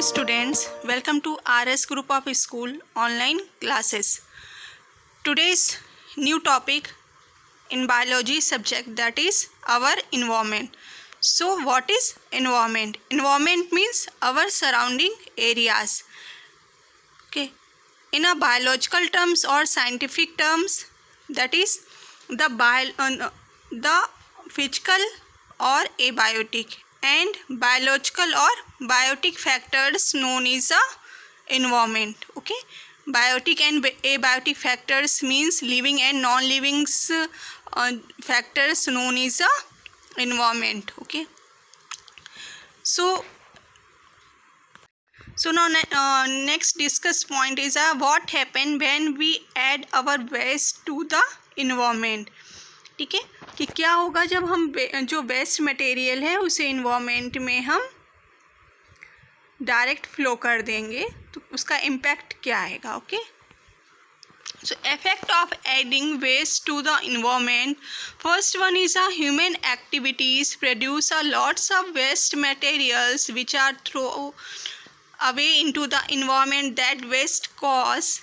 students, welcome to RS Group of School online classes. Today's new topic in biology subject, that is our environment. So what is environment? Environment means our surrounding areas. Okay. In a biological terms or scientific terms, that is the physical or abiotic and biological or biotic factors known as a environment. Okay, biotic and abiotic factors means living and non-living factors known as a environment. Okay, so now next discuss point is what happen when we add our waste to the environment. ठीक है, कि क्या होगा जब हम जो waste material है उसे इन्वायरमेंट में हम डायरेक्ट फ्लो कर देंगे तो उसका इम्पैक्ट क्या आएगा. Okay, so effect of adding waste to the environment. First one is human activities produce lots of waste materials which are thrown away into the environment. That waste cause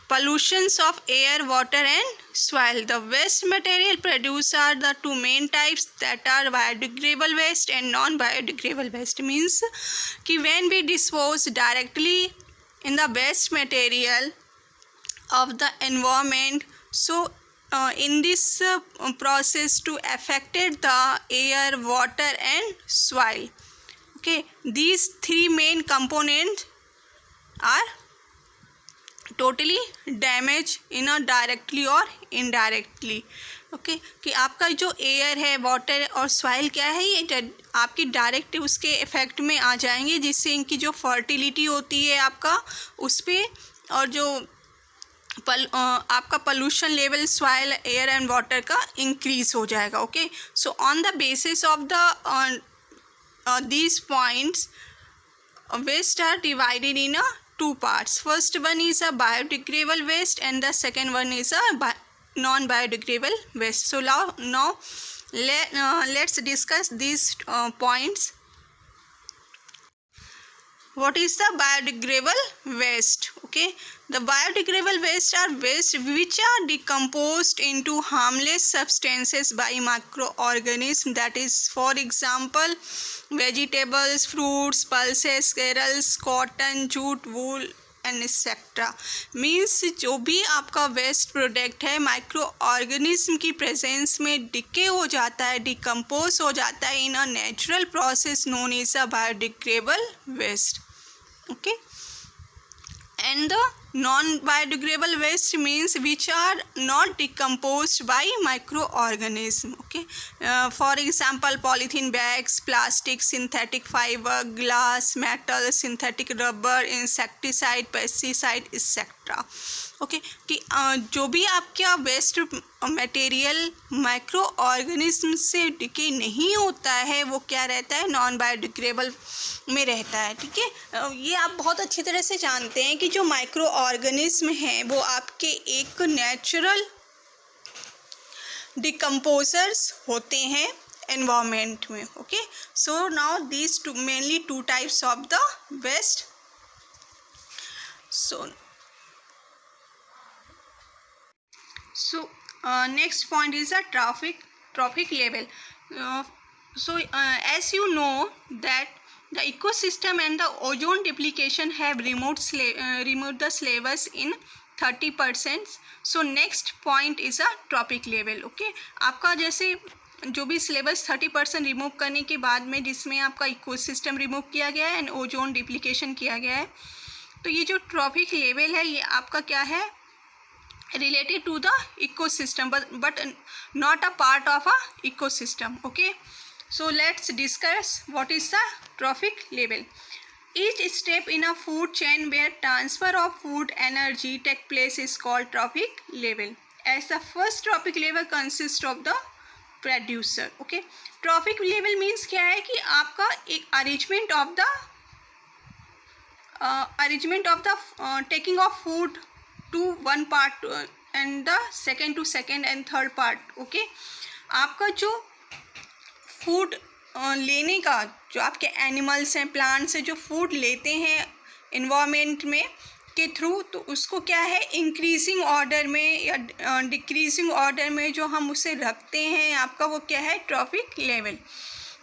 pollutions of air, water and soil. The waste material produced are the two main types, that are biodegradable waste and non-biodegradable waste. Means कि when we dispose directly in the waste material of the environment, so in this process to affected the air, water and soil. Okay, these three main components are totally damage in a directly or indirectly. Okay, कि आपका जो air है, water और soil क्या है, ये आपकी direct उसके इफेक्ट में आ जाएंगे, जिससे इनकी जो फर्टिलिटी होती है आपका उस पर, और जो आपका pollution level soil, air and water का इंक्रीज हो जाएगा. Okay, so on the basis of the these points, waste are divided in two parts. First one is a biodegradable waste and the second one is a non-biodegradable waste. So now let's discuss these points. What is the biodegradable waste? Okay, the biodegradable waste are waste which are decomposed into harmless substances by microorganisms. That is, for example, vegetables, fruits, pulses, cereals, cotton, jute, wool and et cetera. Means जो भी आपका waste product है microorganism की presence में decay हो जाता है, decompose हो जाता है in a natural process known as a biodegradable waste. Okay, and the non-biodegradable waste means which are not decomposed by microorganism. Okay, for example, polythene bags, plastic, synthetic fiber, glass, metal, synthetic rubber, insecticide, pesticide, etc. Okay, कि जो भी आपका waste material micro organism से decay नहीं होता है वो क्या रहता है, नॉन बायोडिग्रेडेबल में रहता है. ठीक है, ये आप बहुत अच्छी तरह से जानते हैं कि जो माइक्रो ऑर्गेनिज्म हैं वो आपके एक नेचुरल डिकम्पोजर्स होते हैं एनवायरनमेंट में. Okay, so now these mainly two types of the waste. So next point is a trophic level. As you know that the ecosystem and the ozone depletion have removed the slavers in 30%. So next point is a trophic level. Okay, आपका जैसे जो भी syllabus 30% remove करने के बाद में जिसमें आपका इकोसिस्टम रिमूव किया गया है एंड ओजोन डिप्लीकेशन किया गया है, तो ये जो ट्रॉफिक लेवल है ये आपका क्या है, related to the ecosystem but not a part of a ecosystem. Okay, so let's discuss what is the trophic level. Each step in a food chain where transfer of food energy take place is called trophic level, as the first trophic level consists of the producer. Okay, trophic level means क्या है कि आपका एक arrangement of the taking of food to one part and the second to second and third part. Okay, आपका जो food लेने का, जो आपके एनिमल्स हैं, प्लांट्स हैं, जो फूड लेते हैं इन्वायरमेंट में के थ्रू, तो उसको क्या है इंक्रीजिंग ऑर्डर में या डिक्रीजिंग ऑर्डर में जो हम उसे रखते हैं, आपका वो क्या है trophic level.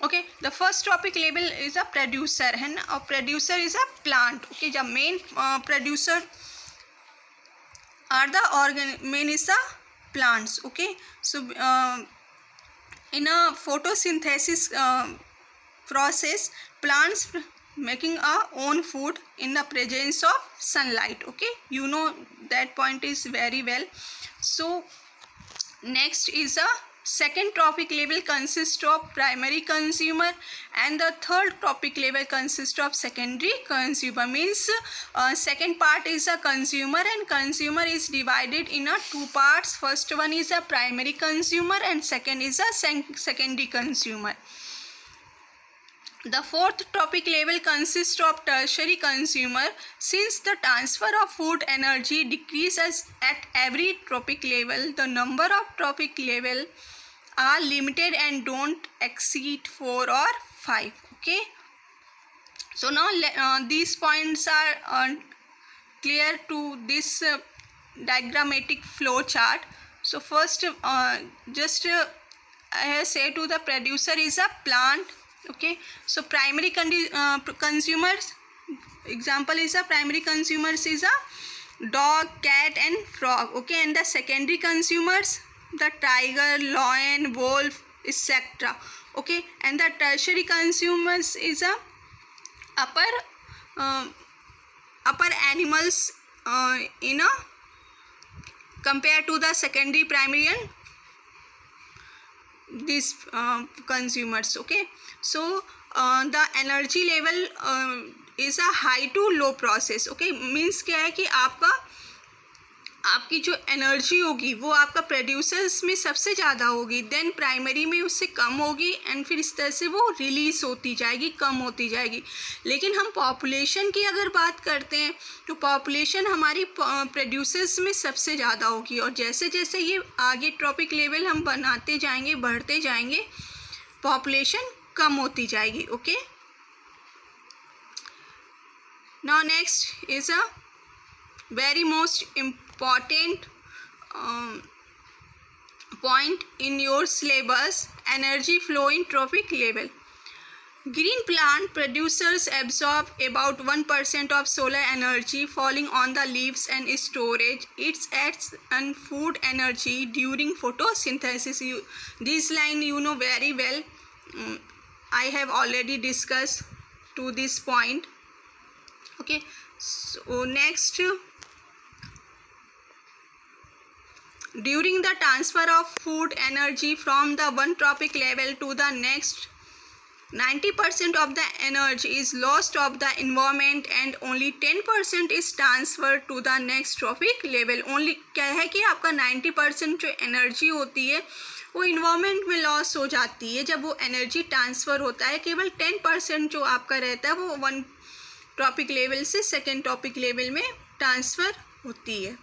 Okay, the first trophic level is a producer है ना, और producer is a plant. Okay, जब main producer are the main is the plants. Okay, so in a photosynthesis process, plants making our own food in the presence of sunlight. Okay, you know that point is very well. So next is a second trophic level consists of primary consumer, and the third trophic level consists of secondary consumer. Means second part is a consumer, and consumer is divided in a two parts. First one is a primary consumer and second is a secondary consumer. The fourth trophic level consists of tertiary consumer. Since the transfer of food energy decreases at every trophic level, the number of trophic level are limited and don't exceed 4 or 5. Okay, so now these points are clear to this diagrammatic flow chart. So first just I say to the producer is a plant. Okay, so primary consumers, example is a primary consumers is a dog, cat and frog. Okay, and the secondary consumers, the tiger, lion, wolf, etc. Okay, and the tertiary consumers is a upper animals in a compared to the secondary, primary and these consumers. Okay, so the energy level is a high to low process. Okay, means क्या है कि आपकी जो energy होगी वो आपका producers में सबसे ज़्यादा होगी, देन प्राइमरी में उससे कम होगी, एंड फिर इस तरह से वो रिलीज़ होती जाएगी, कम होती जाएगी। लेकिन हम पॉपुलेशन की अगर बात करते हैं तो पॉपुलेशन हमारी प्रोड्यूसर्स में सबसे ज़्यादा होगी, और जैसे जैसे ये आगे ट्रॉपिक लेवल हम बनाते जाएंगे, बढ़ते जाएंगे, पॉपुलेशन कम होती जाएगी। Okay, now next is a very most important point in your syllabus, energy flow in trophic level. Green plant producers absorb about 1% of solar energy falling on the leaves and storage it as an food energy during photosynthesis. This line you know very well. I have already discussed to this point. Okay, so next, during the transfer of food energy from the one trophic level to the next, 90% of the energy is lost of the environment and only 10% is transferred to the next trophic level. Only क्या है कि आपका 90% जो energy होती है वो environment में loss हो जाती है। जब वो एनर्जी ट्रांसफ़र होता है, केवल 10% जो आपका रहता है वो वन टॉपिक लेवल से सेकेंड टॉपिक लेवल में ट्रांसफ़र होती है।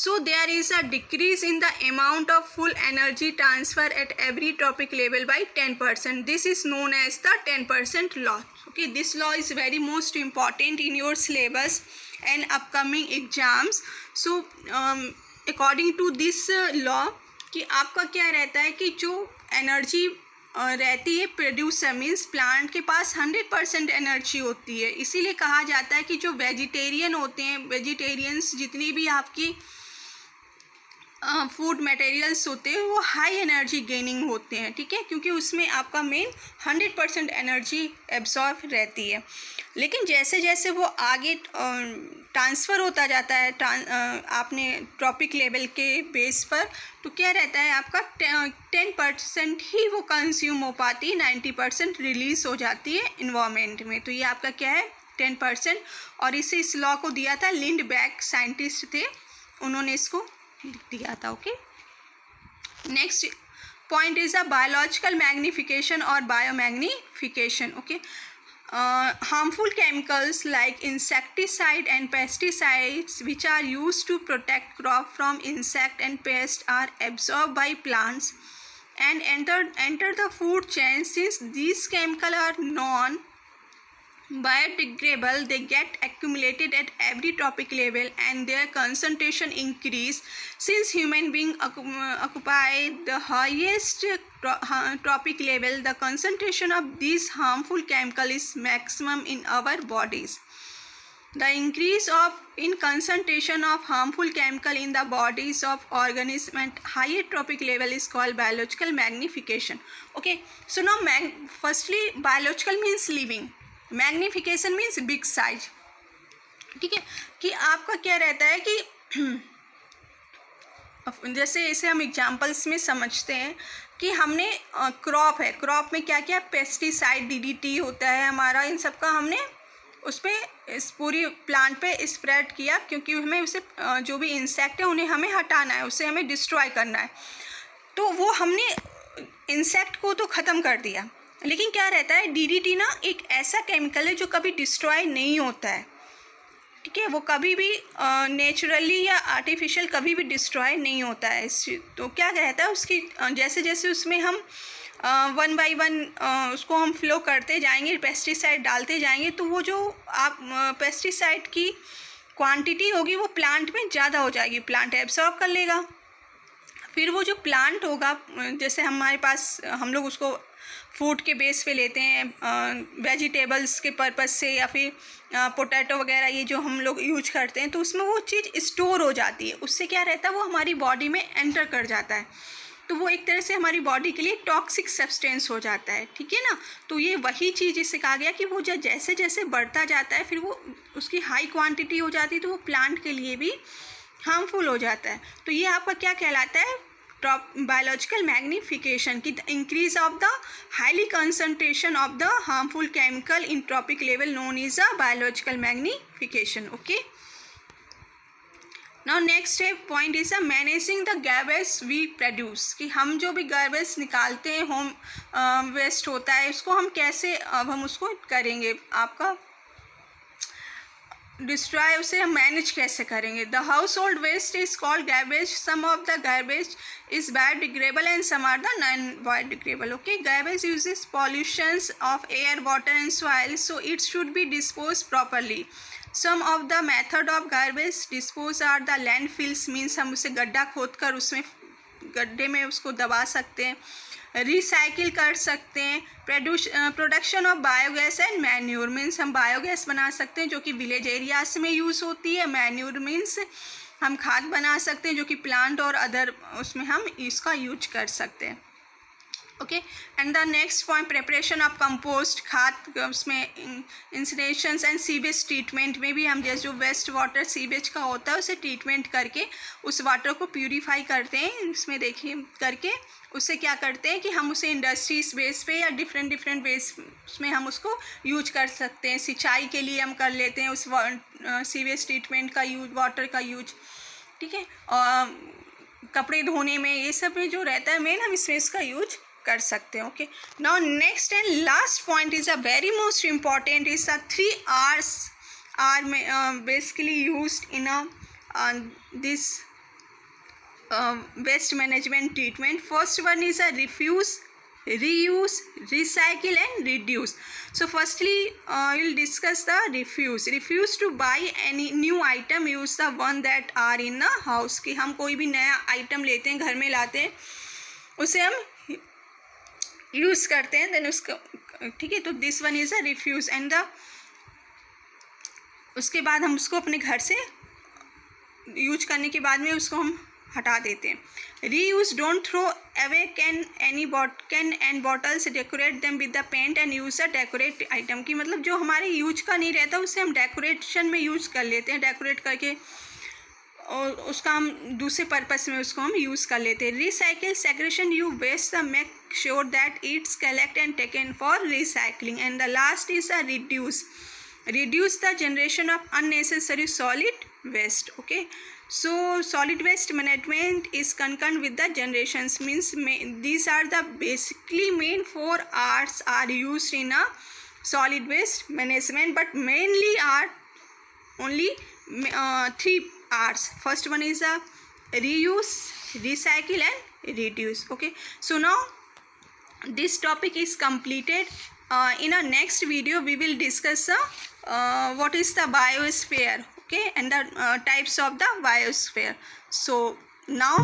So there is a decrease in the amount of full energy transfer at every trophic level by 10%. This is known as the 10% law. Okay, this law is very most important in your syllabus and upcoming exams. So according to this law कि आपका क्या रहता है कि जो energy रहती है producer means plant के पास 100% एनर्जी होती है। इसीलिए कहा जाता है कि जो वेजिटेरियन होते हैं, वेजिटेरियंस जितनी भी आपकी फूड मटेरियल्स होते हैं वो हाई एनर्जी गेनिंग होते हैं। ठीक है, क्योंकि उसमें आपका मेन 100% एनर्जी एब्जॉर्ब रहती है। लेकिन जैसे जैसे वो आगे ट्रांसफ़र होता जाता है आपने ट्रॉपिक लेवल के बेस पर, तो क्या रहता है आपका 10% ही वो कंज्यूम हो पाती है, 90% रिलीज़ हो जाती है इन्वायरमेंट में। तो ये आपका क्या है 10%, और इस लॉ को दिया था लिंडबैक साइंटिस्ट थे, उन्होंने इसको दिया था। Okay, next point is a biological magnification और biomagnification. Okay, harmful chemicals like insecticide and pesticides which are used to protect crop from insect and pest are absorbed by plants and enter the food chain. Since these chemicals are non-biodegradable, they get accumulated at every trophic level and their concentration increase. Since human beings occupy the highest trophic level, the concentration of these harmful chemicals is maximum in our bodies. The increase in concentration of harmful chemical in the bodies of organisms at higher trophic level is called biological magnification. Okay, so now firstly biological means living, magnification means big size. ठीक है, कि आपका क्या रहता है कि जैसे इसे हम एग्जाम्पल्स में समझते हैं कि हमने क्रॉप है, क्रॉप में क्या क्या पेस्टिसाइड डीडीटी होता है हमारा, इन सब का हमने उस पर इस पूरी प्लांट पे स्प्रेड किया, क्योंकि हमें उसे जो भी इंसेक्ट है उन्हें हमें हटाना है, उसे हमें डिस्ट्रॉय करना है। तो वो हमने इंसेक्ट को तो ख़त्म कर दिया, लेकिन क्या रहता है डीडीटी ना एक ऐसा केमिकल है जो कभी डिस्ट्रॉय नहीं होता है। ठीक है, वो कभी भी नेचुरली या आर्टिफिशियल कभी भी डिस्ट्रॉय नहीं होता है। तो क्या कहता है उसकी जैसे जैसे उसमें हम वन बाय वन उसको हम फ्लो करते जाएंगे, पेस्टिसाइड डालते जाएंगे, तो वो जो आप पेस्टिसाइड की क्वांटिटी होगी वो प्लांट में ज़्यादा हो जाएगी, प्लांट एब्सॉर्ब कर लेगा। फिर वो जो प्लांट होगा, जैसे हमारे पास हम लोग उसको फूड के बेस पे लेते हैं, वेजिटेबल्स के पर्पस से या फिर पोटैटो वगैरह ये जो हम लोग यूज करते हैं, तो उसमें वो चीज़ स्टोर हो जाती है। उससे क्या रहता है वो हमारी बॉडी में एंटर कर जाता है, तो वो एक तरह से हमारी बॉडी के लिए टॉक्सिक सब्सटेंस हो जाता है। ठीक है ना, तो ये वही चीज़ इससे कहा गया कि वो जैसे जैसे बढ़ता जाता है फिर वो उसकी हाई क्वांटिटी हो जाती है, तो वो प्लांट के लिए भी हार्मफुल हो जाता है। तो ये आपका क्या कहलाता है बायोलॉजिकल मैग्निफिकेशन की increase of the highly concentration of the harmful chemical in trophic level known is a biological magnification. Okay, now next point is a managing the garbage we produce, कि हम जो भी गार्बेज निकालते हैं, home waste होता है, उसको हम कैसे अब हम उसको करेंगे, आपका डिस्ट्रॉय, उसे हम मैनेज कैसे करेंगे। The household waste is called garbage, some of the garbage is biodegradable and some are the non biodegradable. Okay, garbage uses pollutions of air, water and soil, so it should be dispose properly. Some of the method of garbage dispose are the landfills, means हम उसे गड्ढा खोद कर उसमें गड्ढे में उसको दबा सकते हैं, रिसाइकिल कर सकते हैं। Production of biogas and manure, means हम बायोगैस बना सकते हैं जो कि विलेज एरियाज में यूज़ होती है। मैन्यूर मीन्स हम खाद बना सकते हैं जो कि प्लांट और अदर उसमें हम इसका यूज कर सकते हैं। Okay, and the next point preparation of compost, खाद उसमें इंसिनेशंस एंड सीवेज ट्रीटमेंट में भी हम जैसे जो वेस्ट वाटर सीवेज का होता है उसे ट्रीटमेंट करके उस वाटर को प्यूरीफाई करते हैं। इसमें देखिए करके उससे क्या करते हैं कि हम उसे इंडस्ट्रीज बेस पे या डिफरेंट बेस में हम उसको यूज कर सकते हैं। सिंचाई के लिए हम कर लेते हैं उस सीवेज ट्रीटमेंट का यूज, वाटर का यूज। ठीक है, और कपड़े धोने में ये सब में जो रहता है मेन, हम इसमें इसका यूज कर सकते हैं। Okay, now next and last point is a very most important, is the 3 R's are basically used in this waste management treatment. First one is a refuse, reuse, recycle and reduce. So firstly we'll discuss the refuse. Refuse to buy any new item, use the one that are in a house, कि हम कोई भी नया item लेते हैं, घर में लाते हैं, उसे हम यूज़ करते हैं, देन उसको ठीक है, तो this one is a refuse. And the उसके बाद हम उसको अपने घर से यूज करने के बाद में उसको हम हटा देते हैं। Reuse, don't throw away can and bottles, decorate them with the paint and use a decorate item, की मतलब जो हमारे यूज का नहीं रहता उसे हम डेकोरेशन में यूज कर लेते हैं, डेकोरेट करके और उसका हम दूसरे पर्पस में उसको हम यूज़ कर लेते हैं। Recycle, segregation, you waste the make sure that it's collect and taken for recycling. And the last is a reduce, reduce the generation of unnecessary solid waste. Okay, so solid waste management is concerned with the generations, means these are the basically main 4 R's are used in a solid waste management, but mainly are only 3 R's. First one is a reuse, recycle and reduce. Okay, so now this topic is completed. In our next video we will discuss what is the biosphere, okay, and the types of the biosphere. So now